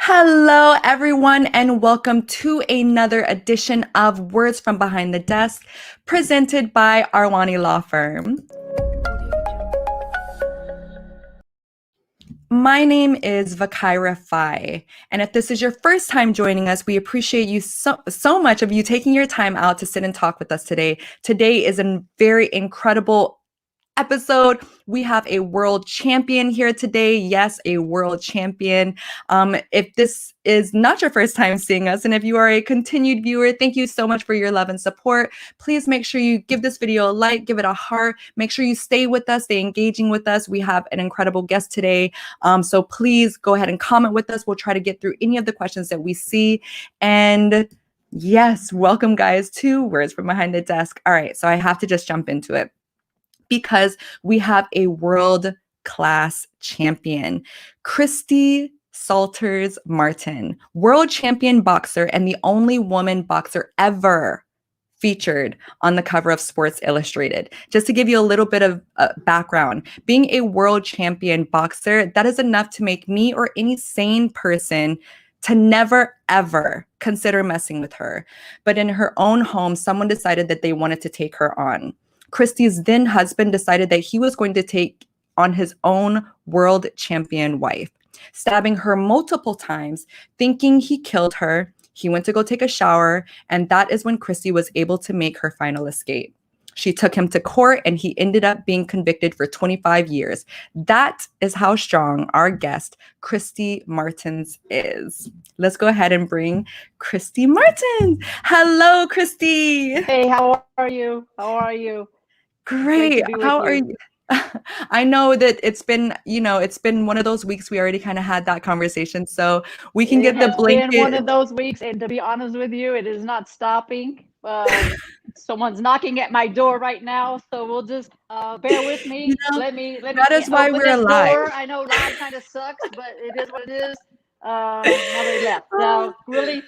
Hello, everyone, and welcome to another edition of Words from Behind the Desk, presented by Arwani Law Firm. My name is Vakaira Fai, and if this is your first time joining us, we appreciate you so much of you taking your time out to sit and talk with us today. Today is a very incredible episode. We have a world champion here today. Yes, a world champion. If this is not your first time seeing us, and if you are a continued viewer, thank you so much for your love and support. Please make sure you give this video a like, give it a heart. Make sure you stay with us, stay engaging with us. We have an incredible guest today. So please go ahead and comment with us. We'll try to get through any of the questions that we see. And yes, welcome guys to Words from Behind the Desk. All right, so I have to just jump into it, because we have a world-class champion, Christy Salters Martin, world champion boxer and the only woman boxer ever featured on the cover of Sports Illustrated. Just to give you a little bit of background, being a world champion boxer, that is enough to make me or any sane person to never, ever consider messing with her. But in her own home, someone decided that they wanted to take her on. Christy's then husband decided that he was going to take on his own world champion wife, stabbing her multiple times, thinking he killed her. He went to go take a shower, and that is when Christy was able to make her final escape. She took him to court, and he ended up being convicted for 25 years. That is how strong our guest, Christy Martins, is. Let's go ahead and bring Christy Martin. Hello, Christy. Hey, how are you? How are you? Great. How are you? I know that it's been one of those weeks we already kind of had that conversation, so we can get the blanket. It's been one of those weeks, and to be honest with you, it is not stopping. Someone's knocking at my door right now, so we'll just bear with me. Let me that is why we're alive. Door. I know live kind of sucks, but it is what it is. Now they left. Now, really,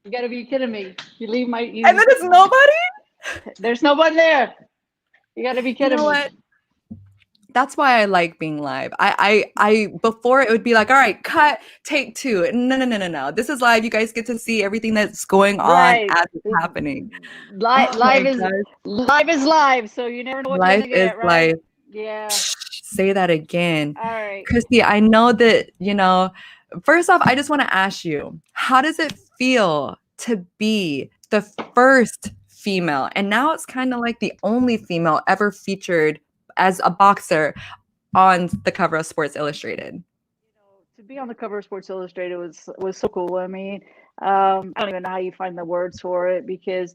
you got to be kidding me. You leave my. And then there's nobody. There's nobody there. You got to be kidding me. What? That's why I like being live. I before it would be like, all right, cut, take two. No. This is live. You guys get to see everything that's going on as it's happening. Live is live, so you never know what life you're gonna get, is life. Yeah. Say that again. All right. Christy, I know that, first off, I just want to ask you, how does it feel to be the first female, and now it's kind of like the only female ever featured as a boxer on the cover of Sports Illustrated? To be on the cover of Sports Illustrated was so cool. I mean, I don't even know how you find the words for it, because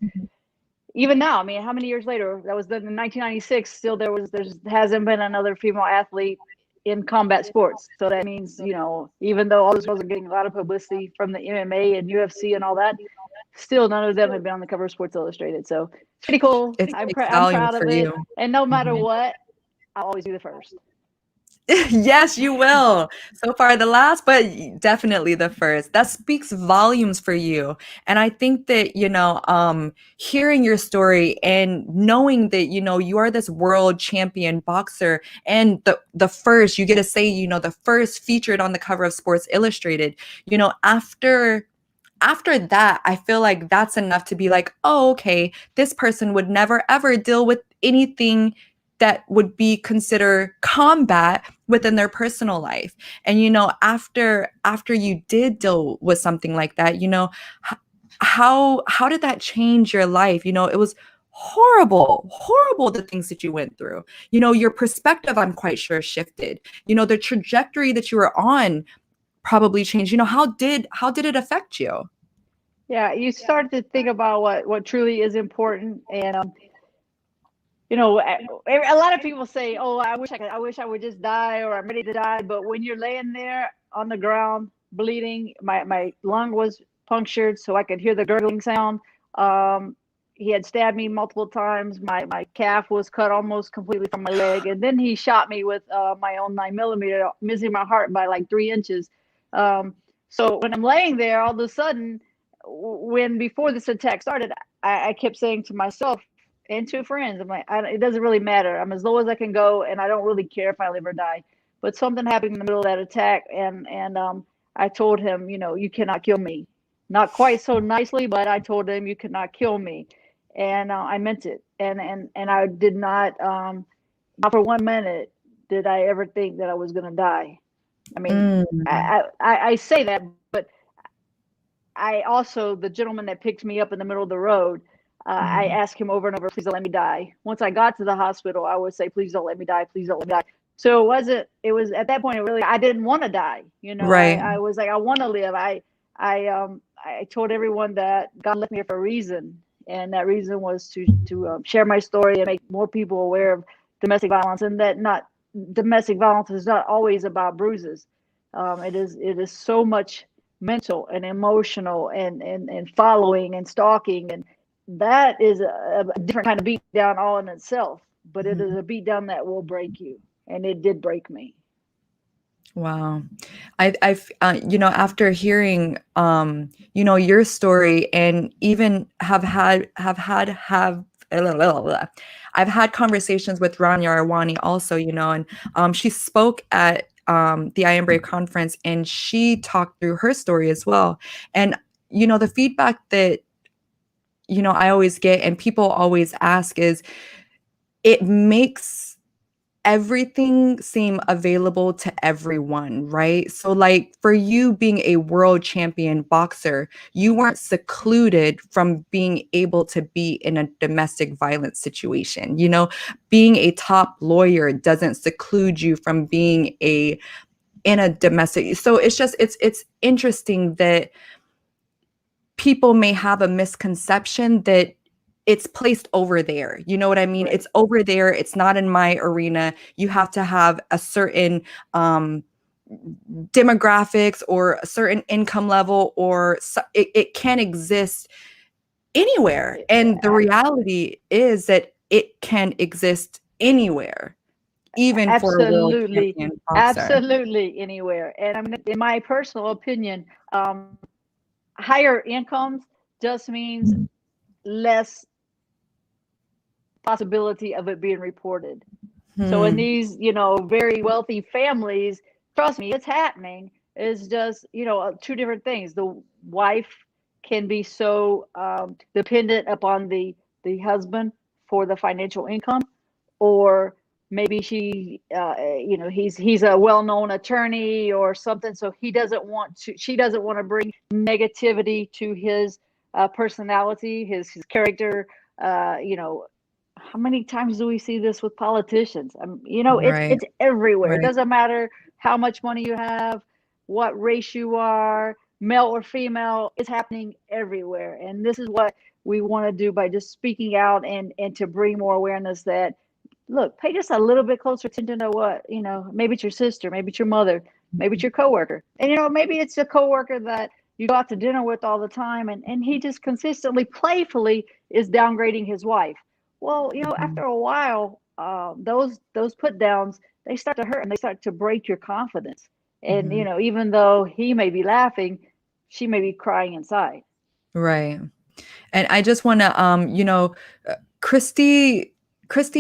even now, I mean, how many years later? That was in 1996. Still, there hasn't been another female athlete in combat sports. So that means, even though all this wasn't getting a lot of publicity from the MMA and UFC and all that, still none of them have been on the cover of Sports Illustrated. So it's pretty cool. I'm proud of it. And no matter what, I'll always be the first. Yes, you will. So far the last, but definitely the first. That speaks volumes for you. And I think that, hearing your story and knowing that, you are this world champion boxer, and the first, you get to say, the first featured on the cover of Sports Illustrated, after that, I feel like that's enough to be like, oh, okay, this person would never ever deal with anything that would be considered combat within their personal life. And, after you did deal with something like that, how did that change your life? It was horrible, the things that you went through. Your perspective, I'm quite sure, shifted. The trajectory that you were on probably changed. How did it affect you? Yeah, you start to think about what truly is important. And a lot of people say, oh, I wish I would just die, or I'm ready to die. But when you're laying there on the ground bleeding, my lung was punctured, so I could hear the gurgling sound. He had stabbed me multiple times. My calf was cut almost completely from my leg, and then he shot me with my own 9mm, missing my heart by like 3 inches. So when I'm laying there, all of a sudden, before this attack started, I kept saying to myself and to friends, I'm like, it doesn't really matter. I'm as low as I can go, and I don't really care if I live or die. But something happened in the middle of that attack, and I told him, you cannot kill me. Not quite so nicely, but I told him you cannot kill me, and I meant it. And I did not for 1 minute did I ever think that I was going to die. I mean, Mm. I say that, but I also, the gentleman that picked me up in the middle of the road, I Mm. asked him over and over, please don't let me die. Once I got to the hospital, I would say, please don't let me die. Please don't let me die. So it was at that point, really, I didn't want to die. Right. I was like, I want to live. I told everyone that God left me here for a reason. And that reason was to share my story and make more people aware of domestic violence, and that not domestic violence is not always about bruises. It is so much mental and emotional and following and stalking, and that is a different kind of beat down all in itself, but it is Mhm. a beat down that will break you, and it did break me. Wow. I've, after hearing, your story, and even I've had conversations with Rania Arwani also, and she spoke at the I Am Brave conference, and she talked through her story as well. And, the feedback that, I always get and people always ask is, it makes everything seem available to everyone, right? So like for you being a world champion boxer, you weren't secluded from being able to be in a domestic violence situation. Being a top lawyer doesn't seclude you from being in a domestic. So it's interesting that people may have a misconception that it's placed over there. You know what I mean? Right. It's over there. It's not in my arena. You have to have a certain demographics or a certain income level, or it can exist anywhere. And the reality is that it can exist anywhere, even for a world Absolutely, champion boxer. absolutely anywhere. And I mean, in my personal opinion, higher incomes just means less possibility of it being reported. So in Hmm. these, very wealthy families, trust me, it's happening. It's just, two different things. The wife can be so dependent upon the husband for the financial income, or maybe he's a well-known attorney or something, so she doesn't want to bring negativity to his personality, his character. How many times do we see this with politicians? Right. It's everywhere. It Right. doesn't matter how much money you have, what race you are, male or female. It's happening everywhere, and this is what we want to do by just speaking out, and to bring more awareness that, look, pay just a little bit closer attention to what, maybe it's your sister, maybe it's your mother, maybe it's your coworker, and maybe it's a coworker that you go out to dinner with all the time, and he just consistently, playfully is downgrading his wife. Well, after a while, those put downs, they start to hurt, and they start to break your confidence. And Mhm. even though he may be laughing, she may be crying inside. Right. And I just want to, Christy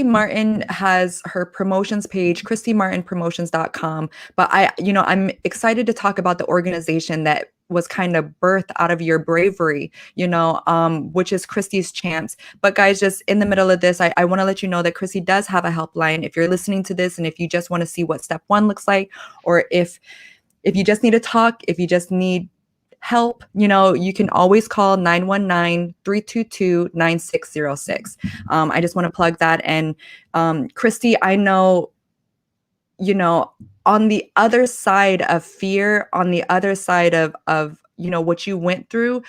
Martin has her promotions page, christymartinpromotions.com. But I'm excited to talk about the organization that was kind of birthed out of your bravery, which is Christy's Champs. But guys, just in the middle of this, I want to let you know that Christy does have a helpline. If you're listening to this, and if you just want to see what step one looks like, or if you just need to talk, if you just need help, you can always call 919-322-9606. I just want to plug that. And Christy, I know, on the other side of fear, on the other side of what you went through,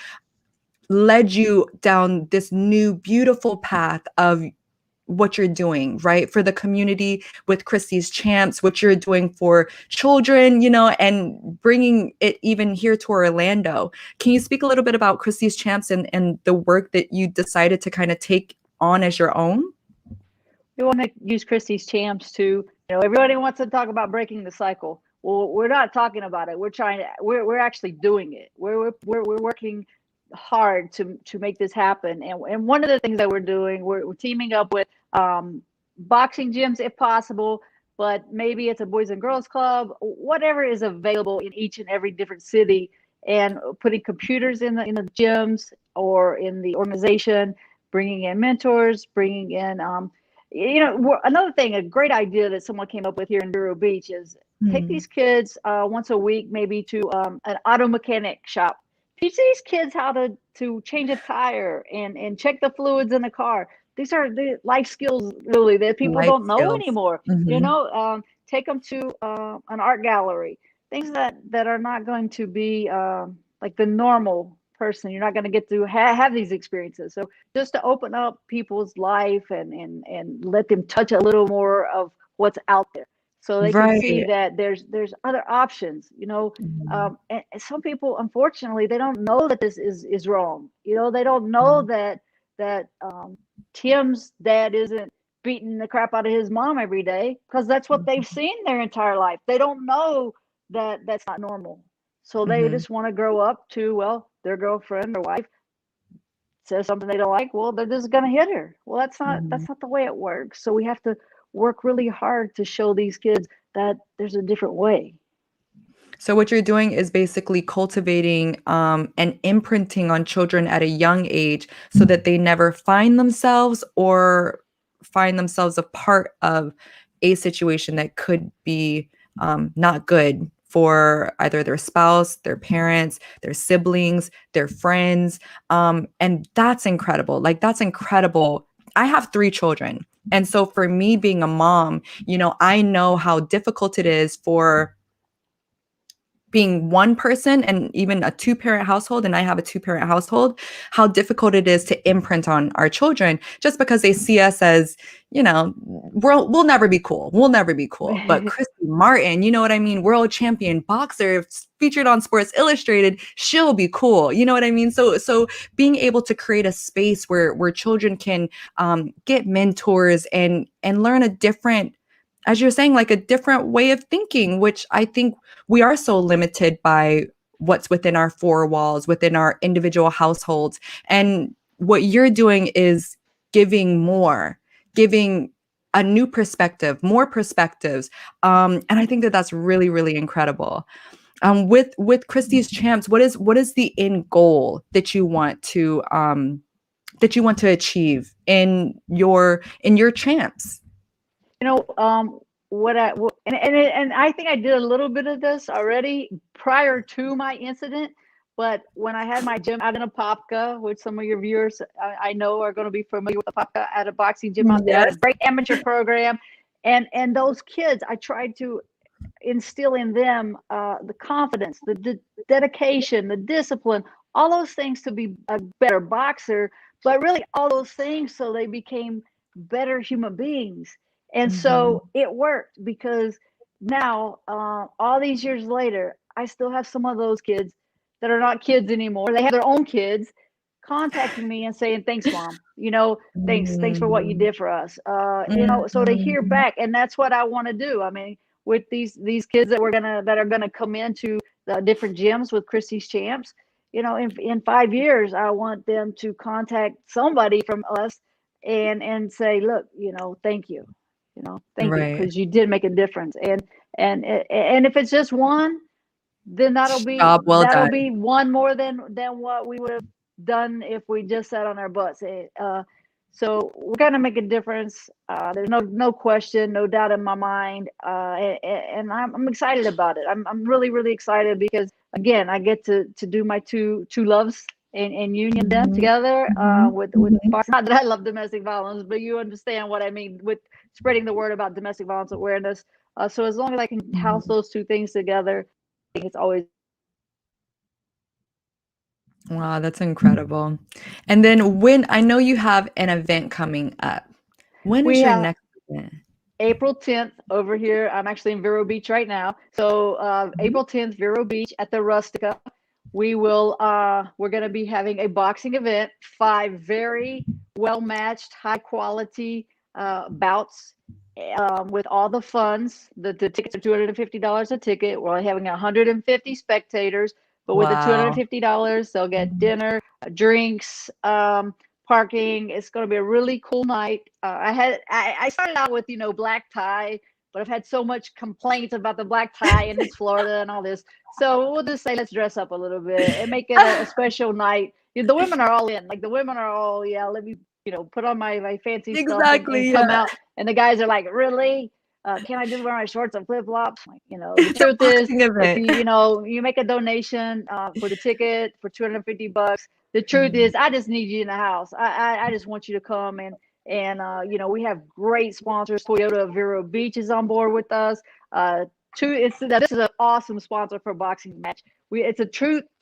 led you down this new beautiful path of what you're doing, right? For the community with Christy's Champs, what you're doing for children, and bringing it even here to Orlando. Can you speak a little bit about Christy's Champs and the work that you decided to kind of take on as your own? We want to use Christy's Champs to, everybody wants to talk about breaking the cycle. Well, we're not talking about it. We're actually doing it. We're working hard to make this happen. And one of the things that we're doing, we're teaming up with boxing gyms, if possible, but maybe it's a Boys and Girls Club, whatever is available in each and every different city, and putting computers in the gyms or in the organization, bringing in mentors, bringing in, another thing, a great idea that someone came up with here in Vero Beach is take these kids once a week, maybe to an auto mechanic shop. Teach these kids how to change a tire and check the fluids in the car. These are the life skills really that people Life don't know skills. anymore. Mhm. Take them to an art gallery, things that are not going to be like the normal person. You're not going to get to have these experiences. So just to open up people's life and let them touch a little more of what's out there, so they can see Right. that there's other options. Mhm. And some people, unfortunately, they don't know that this is wrong. They don't know that Tim's dad isn't beating the crap out of his mom every day, because that's what they've seen their entire life. They don't know that that's not normal. So they Mhm. just want to grow up to, well, their girlfriend or wife says something they don't like, well, they're just going to hit her. Well, Mhm. that's not the way it works. So we have to work really hard to show these kids that there's a different way. So what you're doing is basically cultivating and imprinting on children at a young age so that they never find themselves or find themselves a part of a situation that could be not good for either their spouse, their parents, their siblings, their friends. And that's incredible. Like, that's incredible. I have 3 children. And so for me being a mom, I know how difficult it is for being one person and even a 2-parent household, and I have a 2-parent household, how difficult it is to imprint on our children just because they see us as, we'll never be cool. We'll never be cool. But Christy Martin, you know what I mean? World champion boxer, featured on Sports Illustrated, she'll be cool. You know what I mean? So being able to create a space where children can get mentors and learn a different, as you're saying, like a different way of thinking, which I think we are so limited by what's within our 4 walls, within our individual households. And what you're doing is giving a new perspective, more perspectives. And I think that that's really, really incredible. With Christie's Champs, what is the end goal that you want to achieve in your champs? You know, and I think I did a little bit of this already prior to my incident. But when I had my gym out in Apopka, which some of your viewers I know are going to be familiar with Apopka, at a boxing gym out there, Yes. a great amateur program, and those kids, I tried to instill in them the confidence, the dedication, the discipline, all those things to be a better boxer, but really all those things so they became better human beings. And Mhm. so it worked, because now, all these years later, I still have some of those kids that are not kids anymore. They have their own kids contacting me and saying, thanks, mom. Thanks for what you Mm. did for us. So to hear Mhm. back, and that's what I want to do. I mean, with these kids that are gonna come into the different gyms with Christy's Champs, in 5 years, I want them to contact somebody from us and say, look, thank you, Right. because you did make a difference. And if it's just one, then that'll be Job well that'll done. be one more than what we would have done if we just sat on our butts. So we're gonna make a difference. There's no question, no doubt in my mind, and I'm excited about it. I'm really really excited, because again, I get to do my two loves and union them Mhm. together Mhm. with Mhm. boxing. Not that I love domestic violence, but you understand what I mean with spreading the word about domestic violence awareness. So as long as I can house Mhm. those two things together, I think it's always. Wow, that's incredible. And then when I know you have an event coming up. When is We your have next event? April 10th over here. I'm actually in Vero Beach right now. So Mhm. April 10th, Vero Beach at the Rustica. We're going to be having a boxing event, 5 very well matched, high quality bouts with all the funds. The tickets are $250 a ticket. We're only having 150 spectators, but with the Wow. $250, they'll get Mhm. dinner, drinks, parking. It's going to be a really cool night. I started out with black tie, but I've had so much complaints about the black tie and it's Florida and all this. So we'll just say, let's dress up a little bit and make it a special night. The women are all in, like the women are all, yeah, let me, put on my fancy stuff and Exactly, come yeah. out. And the guys are like, really? Can I just wear my shorts and flip flops? Like, the It's a truth is, boxing if event. you make a donation for the ticket for $250. The truth is, I just need you in the house. I just want you to come and we have great sponsors. Toyota Vero Beach is on board with us. This is an awesome sponsor for boxing match. It's a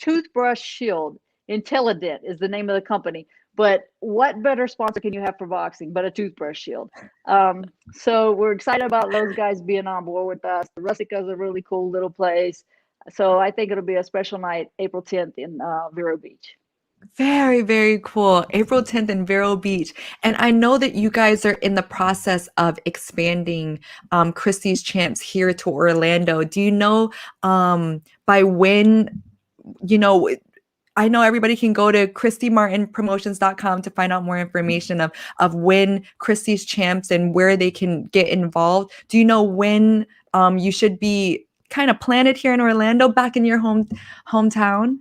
toothbrush shield. Intellident is the name of the company. But what better sponsor can you have for boxing but a toothbrush shield? So we're excited about those guys being on board with us. The Rustica is a really cool little place. So I think it'll be a special night, April 10th in Vero Beach. Very, very cool. April 10th in Vero Beach. And I know that you guys are in the process of expanding Christy's Champs here to Orlando. Do you know by when, I know everybody can go to ChristyMartinPromotions.com to find out more information of when Christy's Champs and where they can get involved. Do you know when you should be kind of planted here in Orlando, back in your hometown?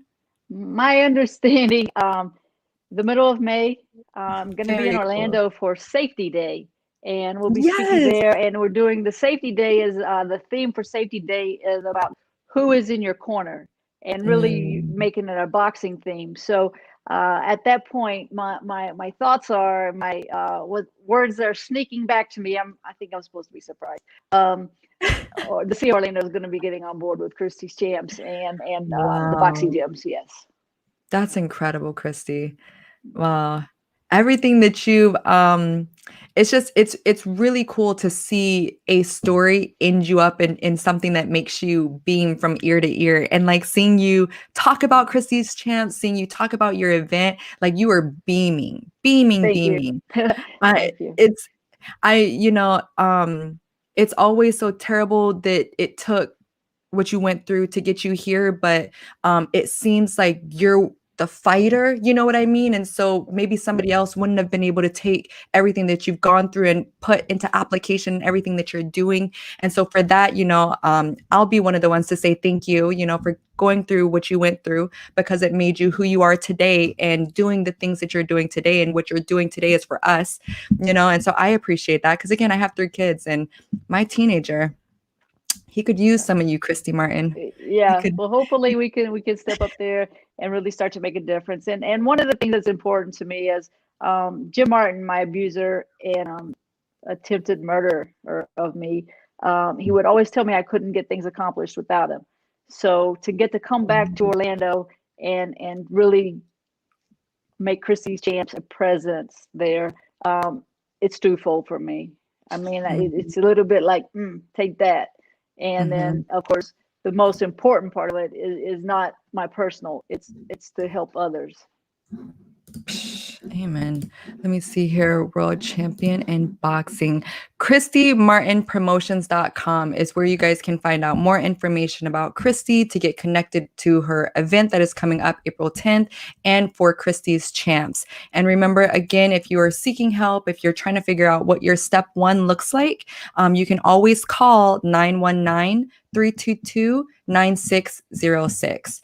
My understanding, the middle of May, I'm going to be in Very cool. Orlando for Safety Day, and we'll be speaking Yes. there. And we're doing the Safety Day is the theme for Safety Day is about who is in your corner, and really making it a boxing theme. So at that point, my thoughts are what words are sneaking back to me. I think I'm supposed to be surprised. Or the City of Orlando is going to be getting on board with Christy's Champs and the boxing Wow. gyms. Yes. That's incredible, Christy. Wow. Everything that you've it's really cool to see a story end you up in something that makes you beam from ear to ear. And like seeing you talk about Christy's Champs, seeing you talk about your event, like you are beaming, beaming, Thank you. beaming. Thank you. It's it's always so terrible that it took what you went through to get you here, but it seems like you're the fighter, you know what I mean? And so maybe somebody else wouldn't have been able to take everything that you've gone through and put into application everything that you're doing. And so for that, I'll be one of the ones to say thank you, for going through what you went through, because it made you who you are today and doing the things that you're doing today. And what you're doing today is for us, and so I appreciate that, because again, I have 3 kids, and my teenager, he could use some of you, Christy Martin. Yeah. Well, hopefully we can step up there and really start to make a difference. And one of the things that's important to me is Jim Martin, my abuser and attempted murder of me. He would always tell me I couldn't get things accomplished without him. So to get to come back to Orlando and really make Christy's Champs a presence there, it's twofold for me. I mean, it's a little bit like, take that. And then, of course, the most important part of it is not my personal. It's to help others. Amen. Let me see here. World champion in boxing. ChristyMartinPromotions.com is where you guys can find out more information about Christy, to get connected to her event that is coming up April 10th, and for Christy's Champs. And remember, again, if you are seeking help, if you're trying to figure out what your step 1 looks like, you can always call 919-322-9606.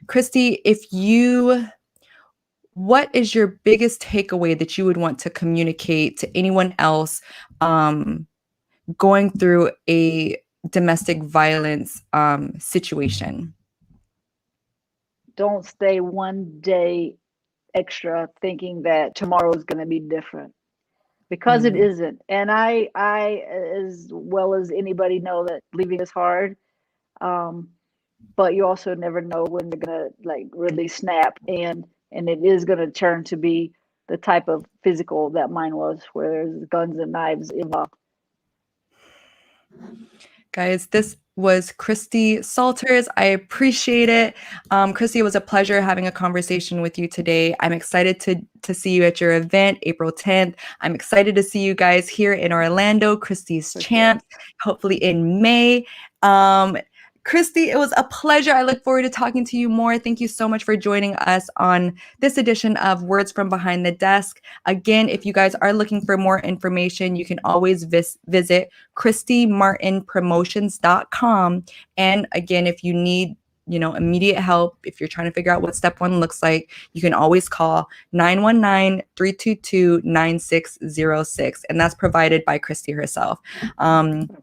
Christy, what is your biggest takeaway that you would want to communicate to anyone else going through a domestic violence situation? Don't stay one day extra thinking that tomorrow is going to be different, because it isn't. And I, as well as anybody, know that leaving is hard. But you also never know when they're going to really snap. And it is going to turn to be the type of physical that mine was, where there's guns and knives involved. Guys, this was Christy Salters. I appreciate it. Christy, it was a pleasure having a conversation with you today. I'm excited to see you at your event, April 10th. I'm excited to see you guys here in Orlando, Christy's Champs, hopefully in May. Christy, it was a pleasure. I look forward to talking to you more. Thank you so much for joining us on this edition of Words from Behind the Desk. Again, if you guys are looking for more information, you can always visit ChristyMartinPromotions.com. And again, if you need immediate help, if you're trying to figure out what step one looks like, you can always call 919-322-9606. And that's provided by Christy herself.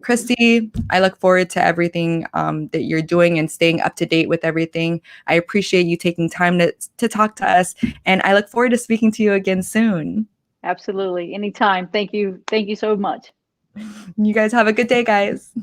Christy, I look forward to everything that you're doing and staying up to date with everything. I appreciate you taking time to talk to us. And I look forward to speaking to you again soon. Absolutely. Anytime. Thank you. Thank you so much. You guys have a good day, guys.